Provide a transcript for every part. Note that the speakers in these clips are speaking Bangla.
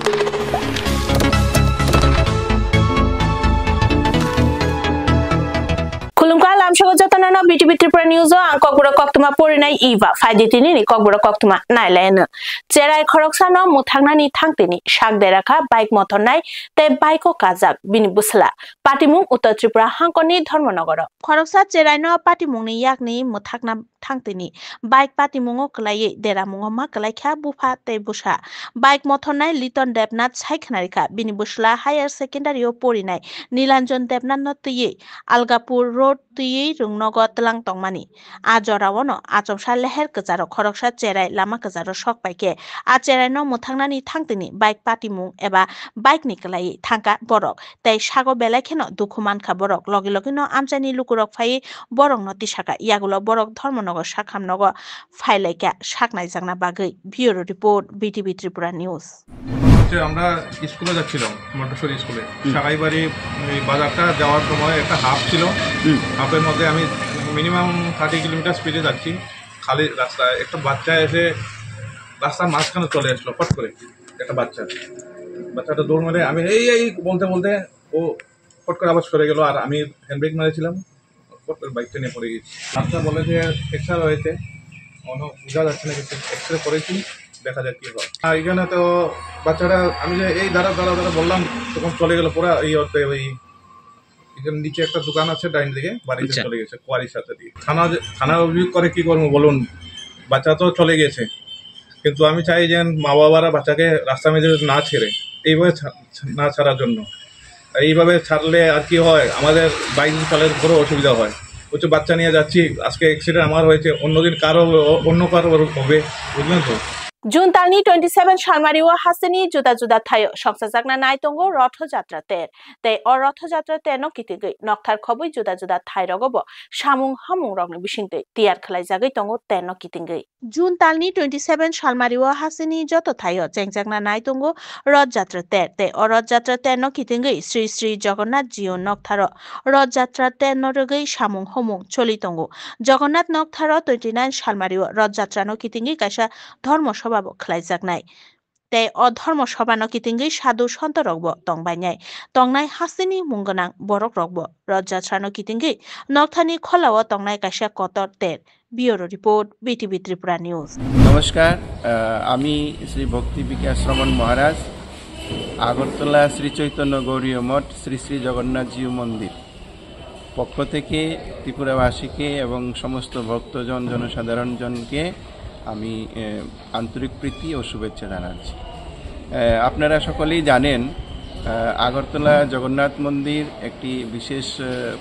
Kulungka lam shogo jatana BTV Tripura News angkokbura koktuma porinai iwa faiditini ni kokbura koktuma nailena cherai khoroksano muthangnani thangtini sakderaka bike motornai te bike kajak bini busla patimung Uttar Tripura hangkoni dharmanagara khoroksa cheraino patimungni yakni muthakna thangtini bike patimungo klai deramungo ma klaikha bufa te busa bike motornai Liton Debnath saikhnarika bini busla higher secondary o porinai Nilanjan Debnath no tuyi Algapur Road tuyi rungnogo tlang tongmani ajorawono achomsa leher kejaro khoroksa cherai lama kejaro sok paike a cherai no muthangnani thangtini bike patimung eba bike ni klai thangka borok tei sago belai kheno dukhu mankha borok logi logi no amchani lukurok phai borok no tisaka yagulo borok dharmonogo sakhamnogo phailaika saknai jangna bagui bureau report BTV Tripura News আমরা স্কুলে যাচ্ছিলাম মন্টেশ্বরী স্কুলে সারাইবাড়ি বাজারটা যাওয়ার সময় একটা হাফ ছিল হাফের মধ্যে আমি মিনিমাম 30 কিলোমিটার স্পিডে যাচ্ছি খালি রাস্তায় একটা বাচ্চা এসে রাস্তার মাঝখানে চলে আসলো ফট করে একটা বাচ্চাটা দৌড় মেরে আমি এই বলতে বলতে ও ফট করে আবার সরে গেল আর আমি হ্যান্ড ব্রেক মেরেছিলাম ফট করে বাইকটা নিয়ে পড়ে গেছি বাচ্চা বলে যে এক্সরে হয়েছে অন্য বোঝা যাচ্ছে না কিন্তু এক্সরে করেছি দেখা যাক কি হয় আর এখানে তো বাচ্চারা আমি যে এই দাঁড়া বললাম তখন চলে গেল পুরো এই অর্থে ওই এখানে নিচে একটা দোকান আছে ডাইন দিকে বাড়িতে চলে গেছে কোয়ারির সাথে দিয়ে থানা অভিযোগ করে কি করবো বলুন বাচ্চা তো চলে গেছে কিন্তু আমি চাই যে মা বাবারা বাচ্চাকে রাস্তা মেঝে না ছেড়ে এইভাবে না ছাড়ার জন্য এইভাবে ছাড়লে আর কি হয় আমাদের বাইক চালের বড় অসুবিধা হয় হচ্ছে বাচ্চা নিয়ে যাচ্ছি আজকে অ্যাক্সিডেন্ট আমার হয়েছে অন্যদিন অন্য কারো হবে বুঝলেন তো June talni 27 Shalmariwa hasini juda thayo songsajakna naitongo Rathojatra ter te or Rathojatra ter no kitigui nokthar khobui juda thairogobo samung hamung rogni bisingte tiar khlaijagui tongo ter no kitingui June talni 27 Shalmariwa hasini joto thayo chengjakna naitongo Rathojatra ter te or Rathojatra ter no kitingui Sri Jagannath Jiu noktharo Rathojatra ter no rogui samung homung cholitongo Jagannath noktharo 29 Shalmariwa Rathojatra no kitingui kaisa dharma khalaijak te odharma sabha no kitingui sadhu santo rokbo tongbainai tongnai hasini munggonang borok rokbo Rathojatra no kitingui nokthani kholao tongnai kaisa kotor ter bureau report BTV Tripura News নমস্কার আমি শ্রী ভক্তি বিকাশ রমন মহারাজ আগরতলা শ্রী চৈতন্য গৌরীয় মঠ শ্রী জগন্নাথ জিউ মন্দির পক্ষ থেকে ত্রিপুরাবাসীকে এবং সমস্ত ভক্তজন জনসাধারণজনকে আমি আন্তরিক প্রীতি ও শুভেচ্ছা জানাচ্ছি আপনারা সকলেই জানেন আগরতলা জগন্নাথ মন্দির একটি বিশেষ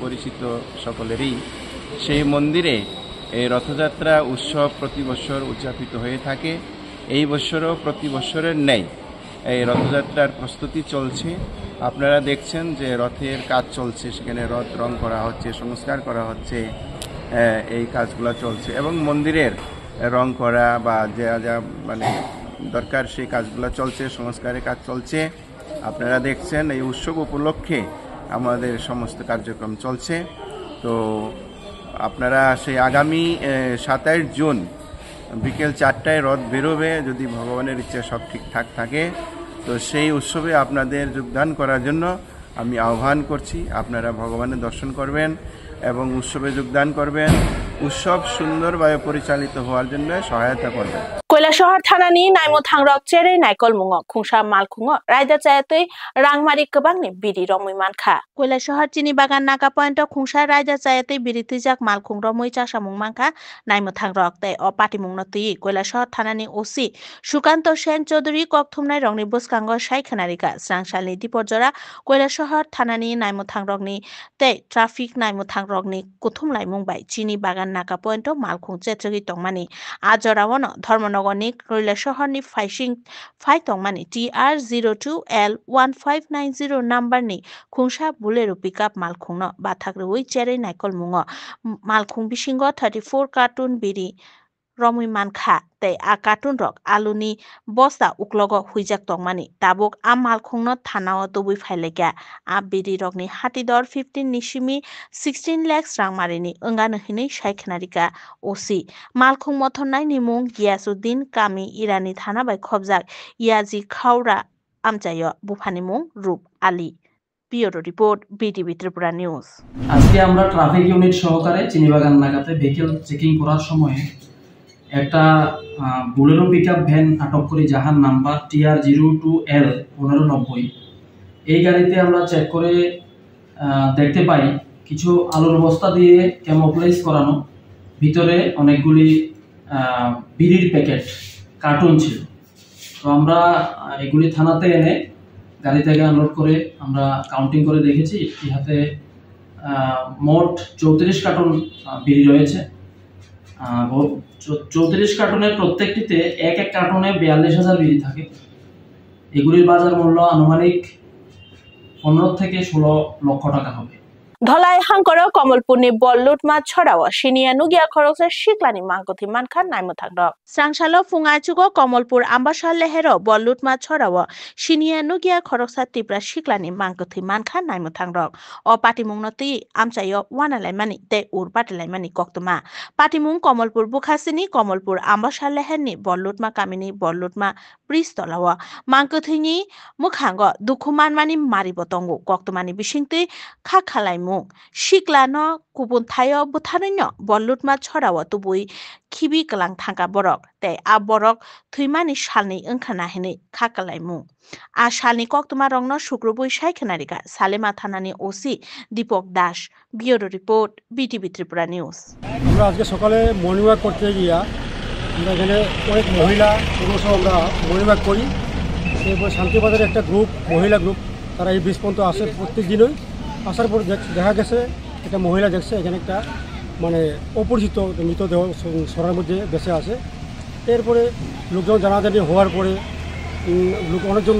পরিচিত সকলেরই সেই মন্দিরে এই রথযাত্রা উৎসব প্রতি বছর উদযাপিত হয়ে থাকে এই বছরও প্রতি বছরের ন্যায় এই রথযাত্রার প্রস্তুতি চলছে আপনারা দেখছেন যে রথের কাজ চলছে সেখানে রথ রং করা হচ্ছে সংস্কার করা হচ্ছে এই কাজগুলো চলছে এবং মন্দিরের রং করা বা যা মানে দরকার সেই কাজগুলো চলছে সংস্কারের কাজ চলছে আপনারা দেখছেন এই উৎসব উপলক্ষে আমাদের সমস্ত কার্যক্রম চলছে তো আপনারা সেই আগামী 27 জুন বিকেল 4টায় রথ বেরোবে যদি ভগবানের ইচ্ছা সব ঠিকঠাক থাকে তো সেই উৎসবে আপনাদের যোগদান করার জন্য আমি আহ্বান করছি আপনারা ভগবানের দর্শন করবেন এবং উৎসবে যোগদান করবেন উৎসব সুন্দরভাবে পরিচালিত হওয়ার জন্য সহায়তা করবেন কৈলাসহর থানানি নাইমো থাংরক চেরে নাইকল মুঙ খুংসা মালখুঙ রায়দা চায়াতৈ রাংমারি गोबांनि बिरि रमै मानखा কৈলাসহর চিনি বাগান नागा पॉइंट खुंसा रायदा चायातै बिरि तुइजाक मालखुङ रमै चासामुङ मानखा नाइमो थांरक तै अ पाटिमुङ न तुइ কৈলাসহর থানাनि ओसि सुकान्त सेन चौधुरी कक्थुमनाय रंनि बुसकांग सायखनारिका स्रांसालनि दिपरजरा কৈলাসহর থানাनि नाइमो थांरकनि तै ट्राफिक नाइमो थांरकनि कुथुमलाय मुंबाय चिनि बागान नागा पॉइंट मालखुङ चेत्रगि तंमानि आजरावन धर्मनगरनि কৈলাসহরनि फाइसिं फाइतंमानि TR02L1590 नाम्बारनि खुंसा बुलेरो पिकआप मालखुंनो बाथाग्रौइ चेरै नायकल मुङ मालखुं बिसिंग 34 कार्टुन बिरि रमै मानखा तै आ कार्टुन रक आलुनि बस्ता उक्लग हुइजाक तंमानि ताबुक आ मालखुंनो थानाव दुबुइ फाइलेका आ बिरि रकनि हाति दर 15 निसिमि 16 लाख रांमारिनि अंगानो हिनै सायखनारिका ओसि मालखुं मथननाय निमुं गियासुद्दीन कामी इरानी थाना बाय खबजाक याजी खावरा আমচাইয় বুফানিমুং রূপ Ali. Bureau report BTV Tripura news. আজকে আমরা ট্রাফিক ইউনিট সহকারে চিনিবাগান নাগাতে ভেহিকেল চেকিং করার সময় একটা বোলেরো পিকআপ ভ্যান আটক করি, যাহার নাম্বার TR02L 1590। এই গাড়িতে আমরা চেক করে দেখতে পাই কিছু আলুর বস্তা দিয়ে ক্যামোফ্লেজ করানো, ভিতরে অনেকগুলি বিড়ির প্যাকেট কার্টুন ছিল। তো আমরা এগুলি থানাতে এনে গাড়ি থেকে আনলোড করে আমরা কাউন্টিং করে দেখেছি ইহাতে মোট 34 কার্টুন বিড়ি রয়েছে। 34 কার্টুনের প্রত্যেকটিতে এক কার্টুনে 42,000 বিড়ি থাকে। এগুলির বাজার মূল্য আনুমানিক 15 থেকে 16 লক্ষ টাকা হবে। ধলাই হাঙ্কর কমলপুরনি বল্লুট মা ছড়াও সিনিয়া নুগিয়া খরচে শিকলানি মাংকথি মানখা নাইমো থাকদ সাংসালো ফুঙাচুগো কমলপুর আম্বাসার লেহের বল্লুট মা ছড়াও সিনিয়া নুগিয়া খরচা টিপ্রা শিকলানি মাংকথি মানখা নাইমো থাকদ অ পাটিমুংনতি আমচাইয় ওয়ানালাইমানি তে উর পাটিলাইমানি কক্তমা পাটিমুং কমলপুর বুখাসিনি কমলপুর আম্বাসার লেহেরনি বল্লুট মা কামিনি বল্লুট মা ব্রিজতলাও মাংকথিনি মুখাঙ্গ দুখুমানমানি মারিবতঙ্গো কক্তমানি বিশিংতি খাখালাইমু শিকলানো কুবুন থায় বুথারন্য বল্লুট মা ছড়াও তুবুই খিবি গলাং থাকা বরক তে আ বরক থুইমানি সালনি ওंखाना হেনে খাকালাইমু আ সালনি কক্তমা রংন শুক্রবুই সাইখনারিকা সালেমা থানানি OC Dipak Das. Bureau report BTV Tripura news. আমরা আজকে সকালে মর্নিং ওয়াক করতে গিয়া আমরা এখানে অনেক মহিলা পুরুষ আমরা মর্নিং ওয়াক করি। এরপর শান্তিবাজারের একটা গ্রুপ, মহিলা গ্রুপ, তারা এই ব্রিজ পর্যন্ত আসে প্রত্যেক দিনই। আসার পর দেখা গেছে একটা মহিলা দেখছে এখানে একটা মানে অপরিচিত মৃতদেহ সরার মধ্যে বেঁচে আছে। এরপরে লোকজন জানাজানি হওয়ার পরে অনেকজন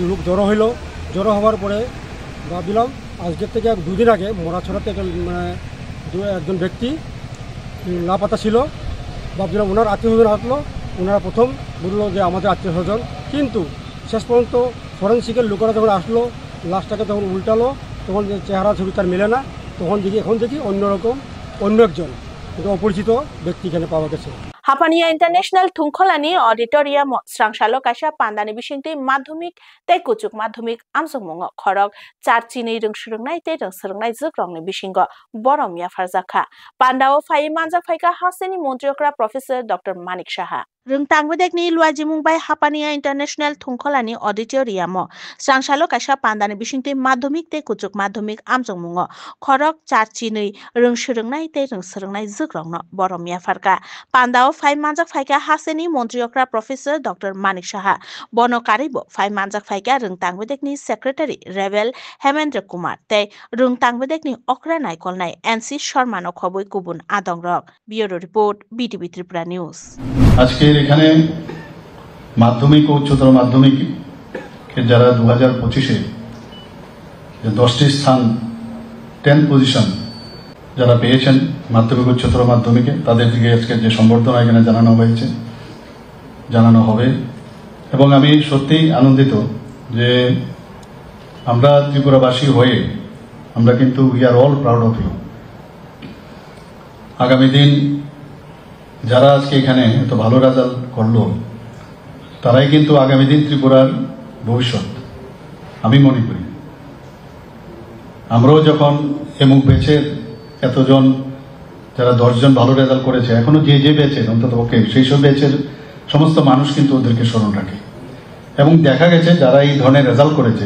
লোক জড়ো হওয়ার পরে ভাবলাম আজকের থেকে 2 দিন আগে মরাছড়াতে একজন ব্যক্তি লাপাতা ছিল। ভাবছিলাম ওনার আত্মীয় স্বজন আসলো, ওনারা প্রথম বললো যে আমাদের আত্মীয় স্বজন, কিন্তু শেষ পর্যন্ত ফরেন্সিকের লোকেরা যখন আসলো, লাশটাকে তখন উল্টালো, তখন যে চেহারা ছবি তার মেলে না, তখন এখন দেখি অন্যরকম অন্য একজন অপরিচিত ব্যক্তি এখানে পাওয়া গেছে। হাপানিয়া ইন্টারন্যাশনাল থুংখলানি অডিটোরিয়াম স্রাংসালো কাইসা পান্দানি বিশিংতি মাধ্যমিক তে কুচুক মাধ্যমিক আমসংমুং খরক চারচিনি রংসুরংনাই তে রংসুরংনাই জুকরংনি বিশিংগ বরমিয়া ফারজাখা পান্দাও ফাই মানজাক ফাইকা হাসেনি মন্ত্রিয়করা professor doctor Manik Saha রংতাংবেদেকনি লুয়াজিমুংবাই Hapania international থুংখলানি auditorium স্রাংসালো কাইসা পান্দানি বিশিংতি মাধ্যমিক তে কুচুক মাধ্যমিক আমসংমুং খরক চারচিনি রংসুরংনাই তে রংসুরংনাই জুকরংন বরমিয়া ফারকা পান্দাও ফাই মানজাক ফাইকা হাসেনি মন্ত্রিয়করা professor doctor Manik Saha বনকারিব phi মানজাক ফাইকা রংতাংবেদেকনি সেক্রেটারি রেবেল হেমেন্দ্র কুমার তে রংতাংবেদেকনি অকরা নাইকলনাই এনসি শর্মা নখবই কুবুন আদংরক। Bureau report BTV Tripura news. আজকের এখানে মাধ্যমিক ও উচ্চতর মাধ্যমিক যারা 2025-এ যে 10টি স্থান 10th পজিশন যারা পেয়েছেন মাধ্যমিক উচ্চতর মাধ্যমিকে, তাদের দিকে আজকে যে সম্বর্ধনা এখানে জানানো হবে। এবং আমি সত্যিই আনন্দিত যে আমরা ত্রিপুরাবাসী হয়ে আমরা কিন্তু we are all proud of you. আগামী দিন যারা আজকে এখানে এত ভালো রেজাল্ট করলো, তারাই কিন্তু আগামী দিন ত্রিপুরার ভবিষ্যৎ আমি মনে করি। আমরাও যখন এমুক ব্যাচের এতজন যারা 10 জন ভালো রেজাল্ট করেছে, এখনো যে ব্যাচের অন্তত পক্ষে সেই সব ব্যাচের সমস্ত মানুষ কিন্তু ওদেরকে স্মরণ রাখে। এবং দেখা গেছে যারা এই ধরনের রেজাল্ট করেছে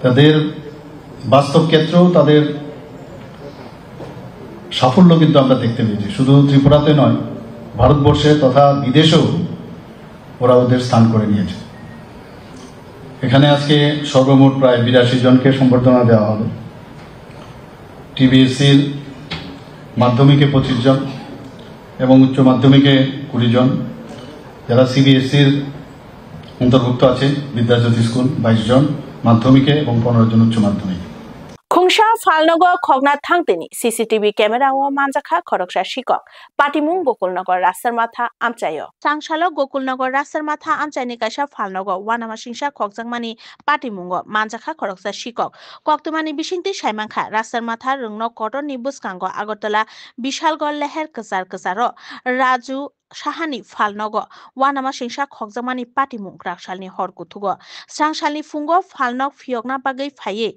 তাদের বাস্তব ক্ষেত্রেও তাদের সাফল্য কিন্তু আমরা দেখতে পেয়েছি। শুধু ত্রিপুরাতে নয়, ভারতবর্ষে তথা বিদেশেও ওরা ওদের স্থান করে নিয়েছে। এখানে আজকে সর্বমোট প্রায় 82 জনকে সম্বর্ধনা দেওয়া হবে। টিবিএসসির মাধ্যমিকে 25 জন এবং উচ্চ মাধ্যমিকে 20 জন, যারা সিবিএসসির অন্তর্ভুক্ত আছে বিদ্যাজ্যোতি স্কুল 22 জন মাধ্যমিকে এবং 15 জন উচ্চ মাধ্যমিক। খুংসা ফালনগর খগনা থাংতেনি সিসিটিভি ক্যামেরা ও মানজাখা খরকসা শিকক পাটিমুং গোকুলনগর রাস্তার মাথা আমচায় সাংসাল গোকুলনগর রাস্তার মাথা আমচাইনি কাইসা ফালনগর ওয়ানামা সিংসা খকজাংমানি পাটিমুং মানজাখা খরকসা শিকক কক্তমানি বিশিংতি সাইমাংখা রাস্তার মাথা রংন কটন নিবুসকাঙ্গ আগরতলা বিশালগড় লেহের কসার কসার রাজু সাহানি ফালনগ ওয়ানামা সিংসা খকজামানি পাটিমুং রাকসালনি হরকুথুগ সাংসালনি ফুঙ্গ ফালনগ ফিয়গনা বাগै ফাইয়ে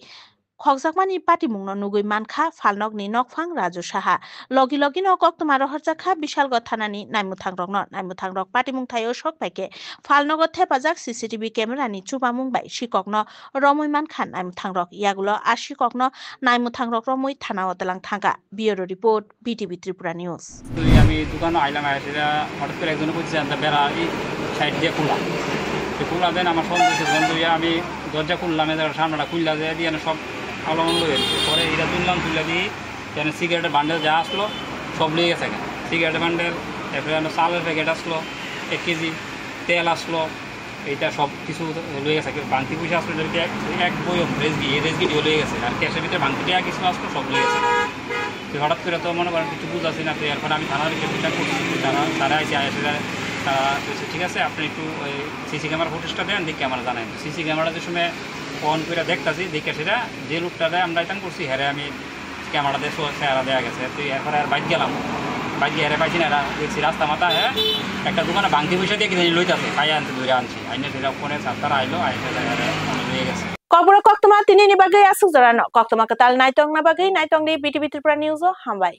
খকজাকমানি পাটিমুংন নুগুই মানখা ফালনগনি নকফাং রাজু সাহা লগি লগি নকক্তমা রহরজাখা বিশালগড় থানানি নাইমুথাंरक पाटिमुं थायो सक पाइके फालनगत थेपाजाक सीसीटीवी कैमेरानि चुबामुं बाय शिककनो रमय मानखा नाइमुथांरक यागुलो आशिककनो नाइमुथांरक रमय थाना अतलां थांगा बिउरो रिपोर्ट बीटीवी त्रिपुरा न्यूज আমি দোকানে আইলাম সেটা হঠাৎ করে একজন বলছে বেড়া এই সাইড দিয়ে খুললাম খোলা দেন আমার সন্দেহ বন্ধু আমি দরজা খুললাম সামনেটা খুললা যায় দিয়ে সব আলোমন্দ হয়েছে পরে এটা তুললাম তুলে দিয়ে যেন সিগারেটের বান্ডেল যা আসলো সব লিয়ে গেছে সিগারেটের বান্ডেল এরপরে চালের প্যাকেট আসলো 1 কেজি তেল আসলো এইটা সব কিছু লয়ে গেছে বাংতি পয়সা আসলো এক বইও রেসগিটিও লয়ে গেছে আর ক্যাশের ভিতরে বাংতিটা কিছু আসলো সব লয়ে গেছে তো হঠাৎ করে তো মনে করেন কিছু বুঝাচ্ছি না তো এরপরে আমি থানার বিষয় করছি তারা এসে আসে তারা বলছে ঠিক আছে আপনি একটু ওই সিসি ক্যামেরা ফুটেজটা দেন দেখে আমরা জানাই সিসি ক্যামেরা যে সময় অন করে দেখতেছি দেখে সেটা যে লোকটারে আমরা ইতান করছি হ্যাঁ আমি ক্যামেরা দিয়ে চেহারা দেওয়া গেছে তো এরপরে আর বাইক গেলাম বাইক গিয়ে হেরে পাইছি না দেখছি রাস্তা মাথা হ্যাঁ একটা দোকানে বাংতি পয়সা দিয়ে কিনে লইতেছে পাই আনতে ধরে আনছি আইনে সেটা ফোনে তারা আইলো আইসে লয়ে গেছে কবর কক্তমা তিনি নিবাগে আসুক জরানো কক্তমা কাতাল নাইতং নাবাগে নাইতং দি বিটিভি ত্রিপুরা নিউজ হামবাই